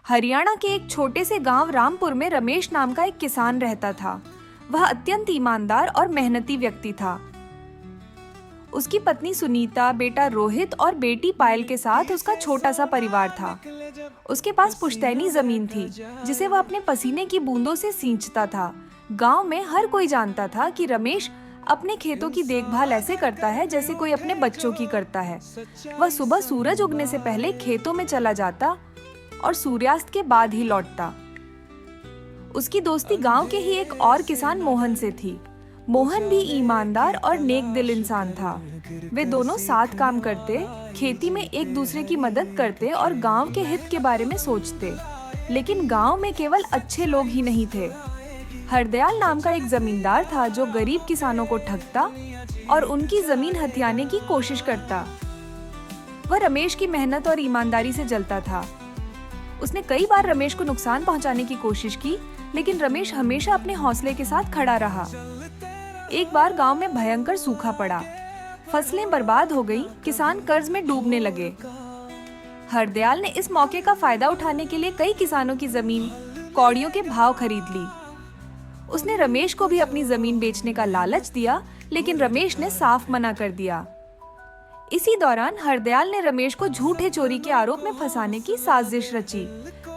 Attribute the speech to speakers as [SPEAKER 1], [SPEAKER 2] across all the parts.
[SPEAKER 1] हरियाणा के एक छोटे से गांव रामपुर में रमेश नाम का एक किसान रहता था। वह अत्यंत ईमानदार और मेहनती व्यक्ति था। उसकी पत्नी सुनीता, बेटा रोहित और बेटी पायल के साथ उसका छोटा सा परिवार था। उसके पास पुश्तैनी जमीन थी जिसे वह अपने पसीने की बूंदों से सींचता था। गांव में हर कोई जानता था कि रमेश अपने खेतों की देखभाल ऐसे करता है जैसे कोई अपने बच्चों की करता है। वह सुबह सूरज उगने से पहले खेतों में चला जाता और सूर्यास्त के बाद ही लौटता। उसकी दोस्ती गांव के ही एक और किसान मोहन से थी। मोहन भी ईमानदार और नेक दिल इंसान था। वे दोनों साथ काम करते, खेती में एक दूसरे की मदद करते और गांव के हित के बारे में सोचते। लेकिन गांव में केवल अच्छे लोग ही नहीं थे। हरदयाल नाम का एक जमींदार था जो गरीब किसानों को ठगता और उनकी जमीन हथियाने की कोशिश करता। वह रमेश की मेहनत और ईमानदारी से जलता था। उसने कई बार रमेश को नुकसान पहुंचाने की कोशिश की, लेकिन रमेश हमेशा अपने हौसले के साथ खड़ा रहा। एक बार गांव में भयंकर सूखा पड़ा। फसलें बर्बाद हो गईं, किसान कर्ज में डूबने लगे। हरदयाल ने इस मौके का फायदा उठाने के लिए कई किसानों की जमीन कौड़ियों के भाव खरीद ली। उसने रमेश को भी अपनी जमीन बेचने का लालच दिया, लेकिन रमेश ने साफ मना कर दिया। इसी दौरान हरदयाल ने रमेश को झूठे चोरी के आरोप में फंसाने की साजिश रची।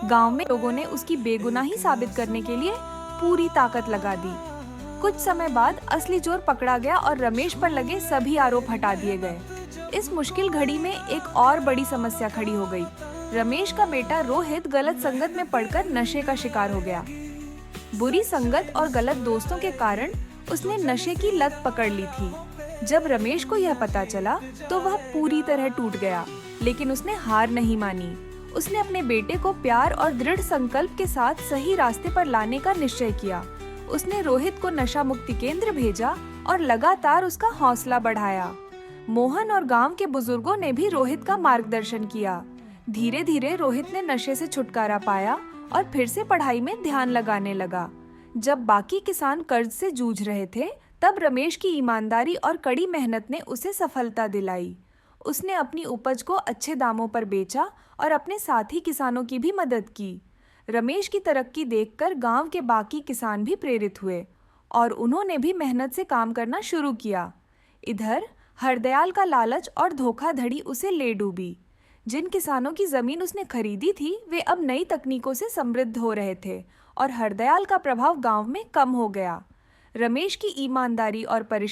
[SPEAKER 1] गांव में लोगों ने उसकी बेगुनाही साबित करने के लिए पूरी ताकत लगा दी। कुछ समय बाद असली चोर पकड़ा गया और रमेश पर लगे सभी आरोप हटा दिए गए। इस मुश्किल घड़ी में एक और बड़ी समस्या खड़ी हो गई। रमेश का बेटा रोहित गलत संगत में पड़कर नशे का शिकार हो गया। बुरी संगत और गलत दोस्तों के कारण उसने नशे की लत पकड़ ली थी। जब रमेश को यह पता चला तो वह पूरी तरह टूट गया, लेकिन उसने हार नहीं मानी। उसने अपने बेटे को प्यार और दृढ़ संकल्प के साथ सही रास्ते पर लाने का निश्चय किया। उसने रोहित को नशा मुक्ति केंद्र भेजा और लगातार उसका हौसला बढ़ाया। मोहन और गांव के बुजुर्गों ने भी रोहित का मार्गदर्शन किया। धीरे धीरे रोहित ने नशे से छुटकारा पाया और फिर से पढ़ाई में ध्यान लगाने लगा। जब बाकी किसान कर्ज से जूझ रहे थे, तब रमेश की ईमानदारी और कड़ी मेहनत ने उसे सफलता दिलाई। उसने अपनी उपज को अच्छे दामों पर बेचा और अपने साथी किसानों की भी मदद की। रमेश की तरक्की देखकर गांव के बाकी किसान भी प्रेरित हुए और उन्होंने भी मेहनत से काम करना शुरू किया। इधर हरदयाल का लालच और धोखाधड़ी उसे ले डूबी। जिन किसानों की जमीन उसने खरीदी थी, वे अब नई तकनीकों से समृद्ध हो रहे थे और हरदयाल का प्रभाव गांव में कम हो गया। रमेश की ईमानदारी और परिश्रम